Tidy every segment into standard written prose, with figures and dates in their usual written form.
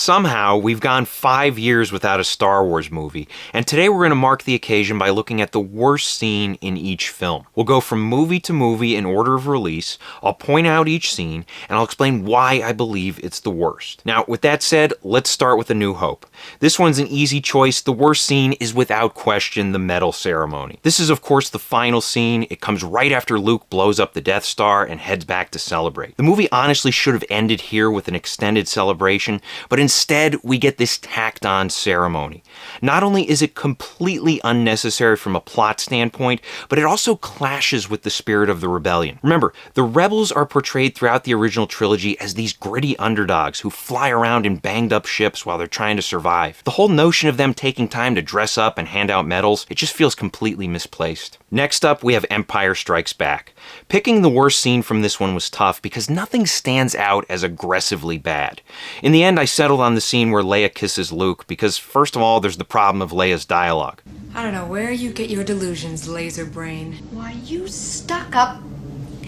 Somehow, we've gone 5 years without a Star Wars movie, and today we're going to mark the occasion by looking at the worst scene in each film. We'll go from movie to movie in order of release, I'll point out each scene, and I'll explain why I believe it's the worst. Now, with that said, let's start with A New Hope. This one's an easy choice. The worst scene is without question the medal ceremony. This is, of course, the final scene. It comes right after Luke blows up the Death Star and heads back to celebrate. The movie honestly should have ended here with an extended celebration, but instead, we get this tacked-on ceremony. Not only is it completely unnecessary from a plot standpoint, but it also clashes with the spirit of the rebellion. Remember, the rebels are portrayed throughout the original trilogy as these gritty underdogs who fly around in banged-up ships while they're trying to survive. The whole notion of them taking time to dress up and hand out medals, it just feels completely misplaced. Next up, we have Empire Strikes Back. Picking the worst scene from this one was tough because nothing stands out as aggressively bad. In the end, I settled on the scene where Leia kisses Luke because, first of all, there's the problem of Leia's dialogue. I don't know where you get your delusions, laser brain. Why, you stuck-up,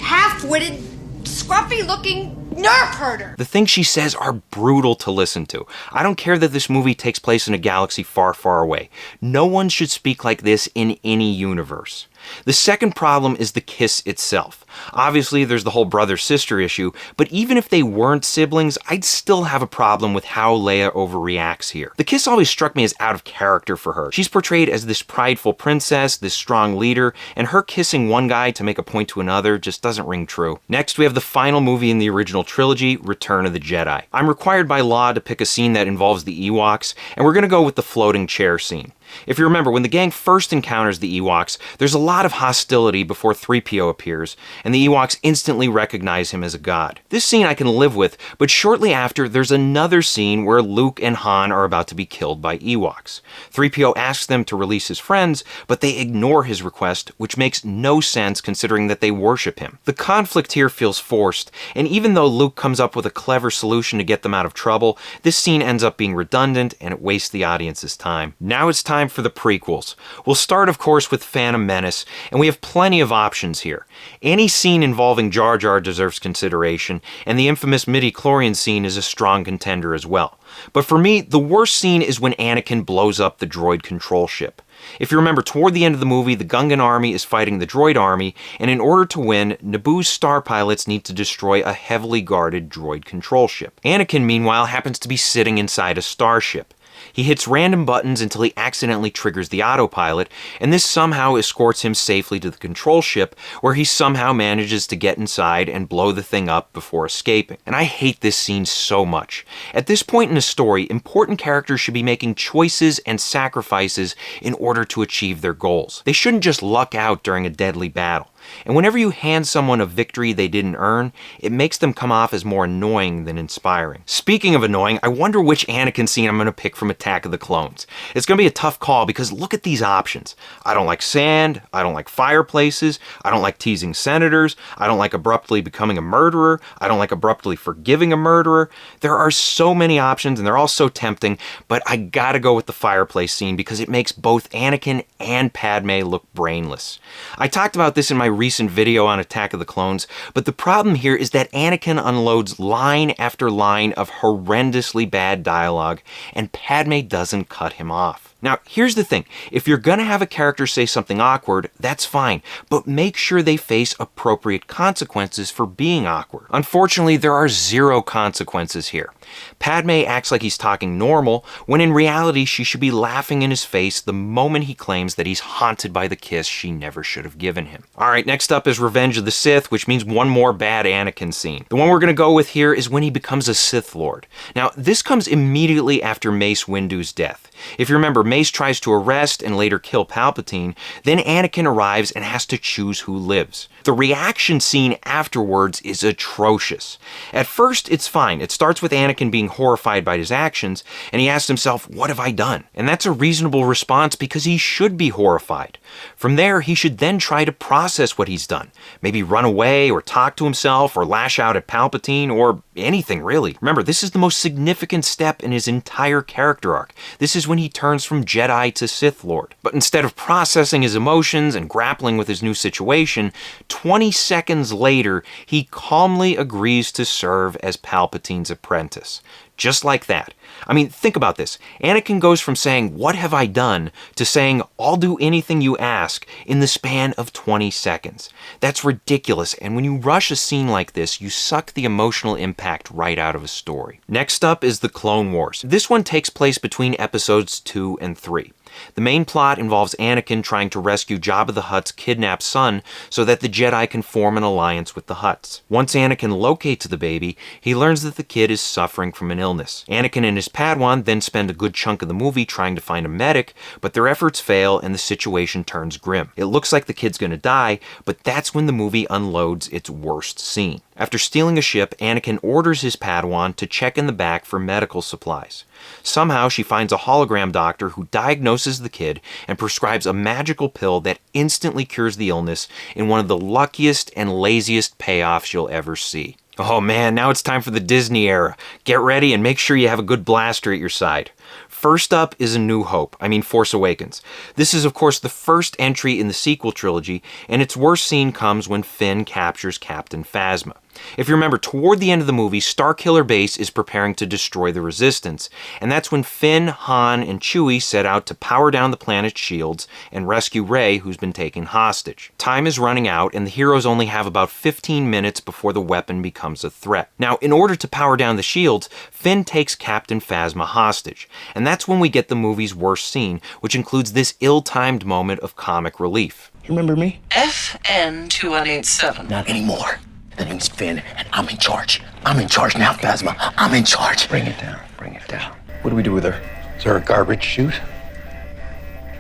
half-witted, scruffy-looking nerf herder! The things she says are brutal to listen to. I don't care that this movie takes place in a galaxy far, far away. No one should speak like this in any universe. The second problem is the kiss itself. Obviously, there's the whole brother-sister issue, but even if they weren't siblings, I'd still have a problem with how Leia overreacts here. The kiss always struck me as out of character for her. She's portrayed as this prideful princess, this strong leader, and her kissing one guy to make a point to another just doesn't ring true. Next, we have the final movie in the original trilogy, Return of the Jedi. I'm required by law to pick a scene that involves the Ewoks, and we're gonna go with the floating chair scene. If you remember, when the gang first encounters the Ewoks, there's a lot of hostility before 3PO appears, and the Ewoks instantly recognize him as a god. This scene I can live with, but shortly after, there's another scene where Luke and Han are about to be killed by Ewoks. 3PO asks them to release his friends, but they ignore his request, which makes no sense considering that they worship him. The conflict here feels forced, and even though Luke comes up with a clever solution to get them out of trouble, this scene ends up being redundant, and it wastes the audience's time. Now it's time for the prequels. We'll start, of course, with Phantom Menace, and we have plenty of options here. Any scene involving Jar Jar deserves consideration, and the infamous midi-chlorian scene is a strong contender as well. But for me, the worst scene is when Anakin blows up the droid control ship. If you remember, toward the end of the movie, the Gungan army is fighting the droid army, and in order to win, Naboo's star pilots need to destroy a heavily guarded droid control ship. Anakin, meanwhile, happens to be sitting inside a starship. He hits random buttons until he accidentally triggers the autopilot, and this somehow escorts him safely to the control ship, where he somehow manages to get inside and blow the thing up before escaping. And I hate this scene so much. At this point in a story, important characters should be making choices and sacrifices in order to achieve their goals. They shouldn't just luck out during a deadly battle. And whenever you hand someone a victory they didn't earn, it makes them come off as more annoying than inspiring. Speaking of annoying, I wonder which Anakin scene I'm going to pick from Attack of the Clones. It's going to be a tough call because look at these options. I don't like sand, I don't like fireplaces, I don't like teasing senators, I don't like abruptly becoming a murderer, I don't like abruptly forgiving a murderer. There are so many options and they're all so tempting, but I gotta go with the fireplace scene because it makes both Anakin and Padme look brainless. I talked about this in my recent video on Attack of the Clones, but the problem here is that Anakin unloads line after line of horrendously bad dialogue, and Padme doesn't cut him off. Now, here's the thing. If you're gonna have a character say something awkward, that's fine, but make sure they face appropriate consequences for being awkward. Unfortunately, there are zero consequences here. Padme acts like he's talking normal, when in reality she should be laughing in his face the moment he claims that he's haunted by the kiss she never should have given him. Alright, next up is Revenge of the Sith, which means one more bad Anakin scene. The one we're gonna go with here is when he becomes a Sith Lord. Now, this comes immediately after Mace Windu's death. If you remember, Mace tries to arrest and later kill Palpatine, then Anakin arrives and has to choose who lives. The reaction scene afterwards is atrocious. At first, it's fine. It starts with Anakin being horrified by his actions, and he asks himself, what have I done? And that's a reasonable response because he should be horrified. From there, he should then try to process what he's done. Maybe run away, or talk to himself, or lash out at Palpatine, or anything really. Remember, this is the most significant step in his entire character arc. This is when he turns from Jedi to Sith Lord. But instead of processing his emotions and grappling with his new situation, 20 seconds later, he calmly agrees to serve as Palpatine's apprentice. Just like that. I mean, think about this. Anakin goes from saying, "What have I done?" to saying, "I'll do anything you ask," in the span of 20 seconds. That's ridiculous, and when you rush a scene like this, you suck the emotional impact right out of a story. Next up is the Clone Wars. This one takes place between episodes 2 and 3. The main plot involves Anakin trying to rescue Jabba the Hutt's kidnapped son so that the Jedi can form an alliance with the Hutts. Once Anakin locates the baby, he learns that the kid is suffering from an illness. Anakin and his Padawan then spend a good chunk of the movie trying to find a medic, but their efforts fail and the situation turns grim. It looks like the kid's gonna die, but that's when the movie unloads its worst scene. After stealing a ship, Anakin orders his Padawan to check in the back for medical supplies. Somehow, she finds a hologram doctor who diagnoses the kid and prescribes a magical pill that instantly cures the illness in one of the luckiest and laziest payoffs you'll ever see. Oh man, now it's time for the Disney era. Get ready and make sure you have a good blaster at your side. First up is A New Hope, Force Awakens. This is of course the first entry in the sequel trilogy, and its worst scene comes when Finn captures Captain Phasma. If you remember, toward the end of the movie, Starkiller Base is preparing to destroy the Resistance, and that's when Finn, Han, and Chewie set out to power down the planet's shields and rescue Rey, who's been taken hostage. Time is running out, and the heroes only have about 15 minutes before the weapon becomes a threat. Now, in order to power down the shields, Finn takes Captain Phasma hostage, and that's when we get the movie's worst scene, which includes this ill-timed moment of comic relief. You remember me? FN2187. Not anymore. The name's Finn, and I'm in charge. I'm in charge now, Phasma. I'm in charge. Bring it down. Bring it down. What do we do with her? Is there a garbage chute?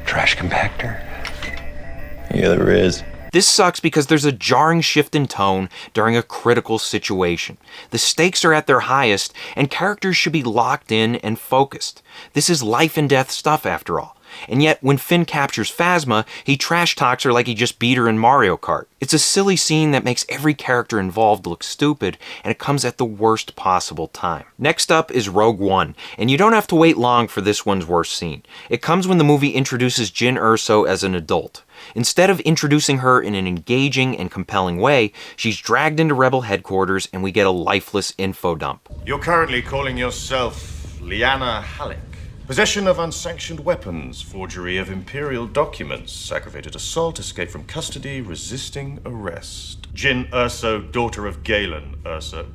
Trash compactor? Yeah, there is. This sucks because there's a jarring shift in tone during a critical situation. The stakes are at their highest, and characters should be locked in and focused. This is life and death stuff after all. And yet, when Finn captures Phasma, he trash talks her like he just beat her in Mario Kart. It's a silly scene that makes every character involved look stupid, and it comes at the worst possible time. Next up is Rogue One, and you don't have to wait long for this one's worst scene. It comes when the movie introduces Jyn Erso as an adult. Instead of introducing her in an engaging and compelling way, she's dragged into Rebel headquarters and we get a lifeless info dump. You're currently calling yourself Liana Halleck. Possession of unsanctioned weapons, forgery of Imperial documents, aggravated assault, escape from custody, resisting arrest. Jyn Erso, daughter of Galen Erso,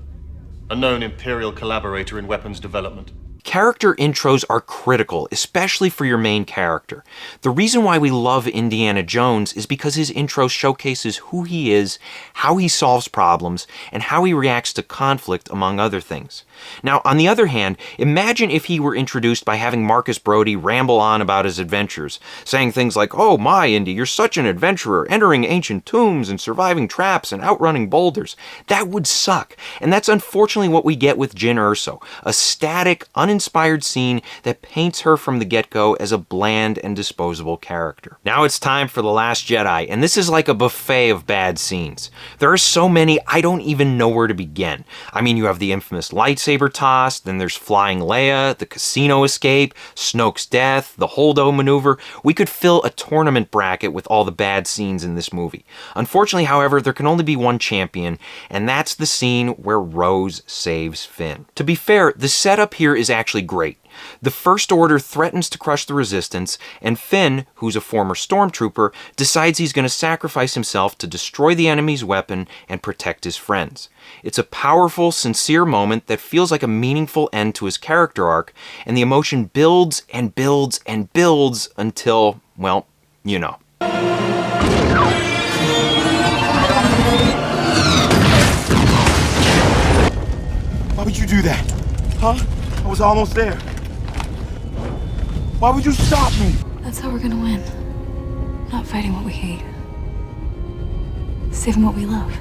a known Imperial collaborator in weapons development. Character intros are critical, especially for your main character. The reason why we love Indiana Jones is because his intro showcases who he is, how he solves problems, and how he reacts to conflict, among other things. Now, on the other hand, imagine if he were introduced by having Marcus Brody ramble on about his adventures, saying things like, "Oh my, Indy, you're such an adventurer, entering ancient tombs and surviving traps and outrunning boulders." That would suck, and that's unfortunately what we get with Jyn Erso, a static, uninspired scene that paints her from the get-go as a bland and disposable character. Now it's time for The Last Jedi, and this is like a buffet of bad scenes. There are so many, I don't even know where to begin. I mean, you have the infamous lightsaber toss, then there's flying Leia, the casino escape, Snoke's death, the Holdo maneuver. We could fill a tournament bracket with all the bad scenes in this movie. Unfortunately, however, there can only be one champion, and that's the scene where Rose saves Finn. To be fair, the setup here is actually great. The First Order threatens to crush the Resistance, and Finn, who's a former stormtrooper, decides he's going to sacrifice himself to destroy the enemy's weapon and protect his friends. It's a powerful, sincere moment that feels like a meaningful end to his character arc, and the emotion builds and builds and builds until, well, you know. Why would you do that? Huh? I was almost there. Why would you stop me? That's how we're gonna win. Not fighting what we hate. Saving what we love.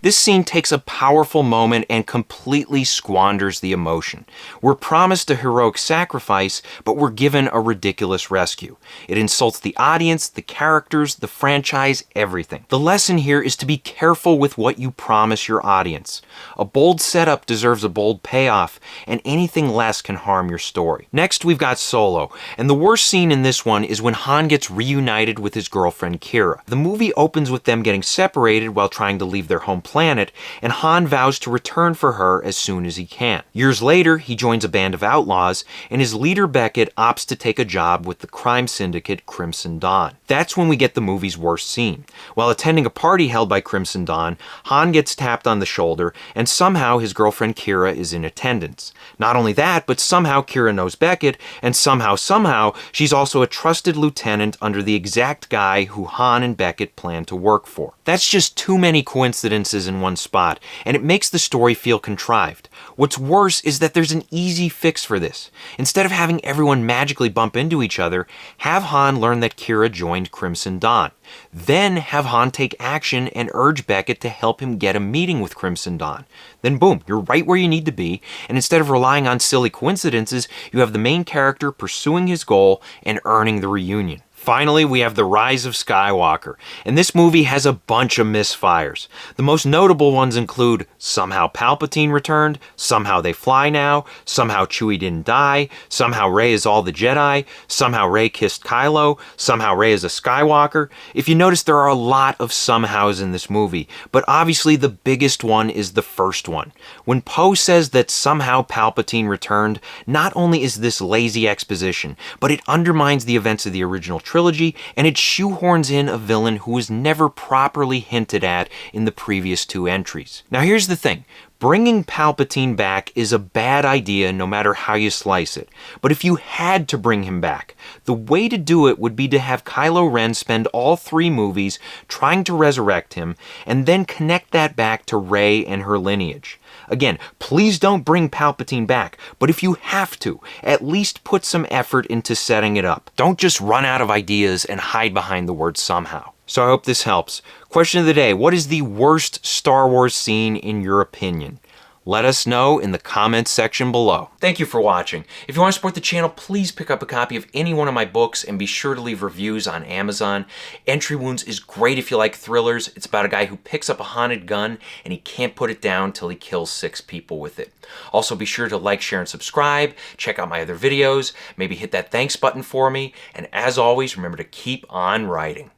This scene takes a powerful moment and completely squanders the emotion. We're promised a heroic sacrifice, but we're given a ridiculous rescue. It insults the audience, the characters, the franchise, everything. The lesson here is to be careful with what you promise your audience. A bold setup deserves a bold payoff, and anything less can harm your story. Next, we've got Solo, and the worst scene in this one is when Han gets reunited with his girlfriend Kira. The movie opens with them getting separated while trying to leave their home planet, planet, and Han vows to return for her as soon as he can. Years later, he joins a band of outlaws, and his leader Beckett opts to take a job with the crime syndicate Crimson Dawn. That's when we get the movie's worst scene. While attending a party held by Crimson Dawn, Han gets tapped on the shoulder, and somehow his girlfriend Kira is in attendance. Not only that, but somehow Kira knows Beckett, and somehow she's also a trusted lieutenant under the exact guy who Han and Beckett plan to work for. That's just too many coincidences in one spot, and it makes the story feel contrived. What's worse is that there's an easy fix for this. Instead of having everyone magically bump into each other, have Han learn that Kira joined Crimson Dawn. Then have Han take action and urge Beckett to help him get a meeting with Crimson Dawn. Then boom, you're right where you need to be, and instead of relying on silly coincidences, you have the main character pursuing his goal and earning the reunion. Finally, we have the Rise of Skywalker, and this movie has a bunch of misfires. The most notable ones include somehow Palpatine returned, somehow they fly now, somehow Chewie didn't die, somehow Rey is all the Jedi, somehow Rey kissed Kylo, somehow Rey is a Skywalker. If you notice, there are a lot of somehows in this movie, but obviously the biggest one is the first one. When Poe says that somehow Palpatine returned, not only is this lazy exposition, but it undermines the events of the original trilogy, and it shoehorns in a villain who was never properly hinted at in the previous two entries. Now here's the thing. Bringing Palpatine back is a bad idea no matter how you slice it. But if you had to bring him back, the way to do it would be to have Kylo Ren spend all 3 movies trying to resurrect him, and then connect that back to Rey and her lineage. Again, please don't bring Palpatine back, but if you have to, at least put some effort into setting it up. Don't just run out of ideas and hide behind the word somehow. So I hope this helps. Question of the day, what is the worst Star Wars scene in your opinion? Let us know in the comments section below. Thank you for watching. If you want to support the channel, please pick up a copy of any one of my books and be sure to leave reviews on Amazon. Entry Wounds is great if you like thrillers. It's about a guy who picks up a haunted gun and he can't put it down till he kills 6 people with it. Also be sure to like, share, and subscribe. Check out my other videos. Maybe hit that thanks button for me. And as always, remember to keep on writing.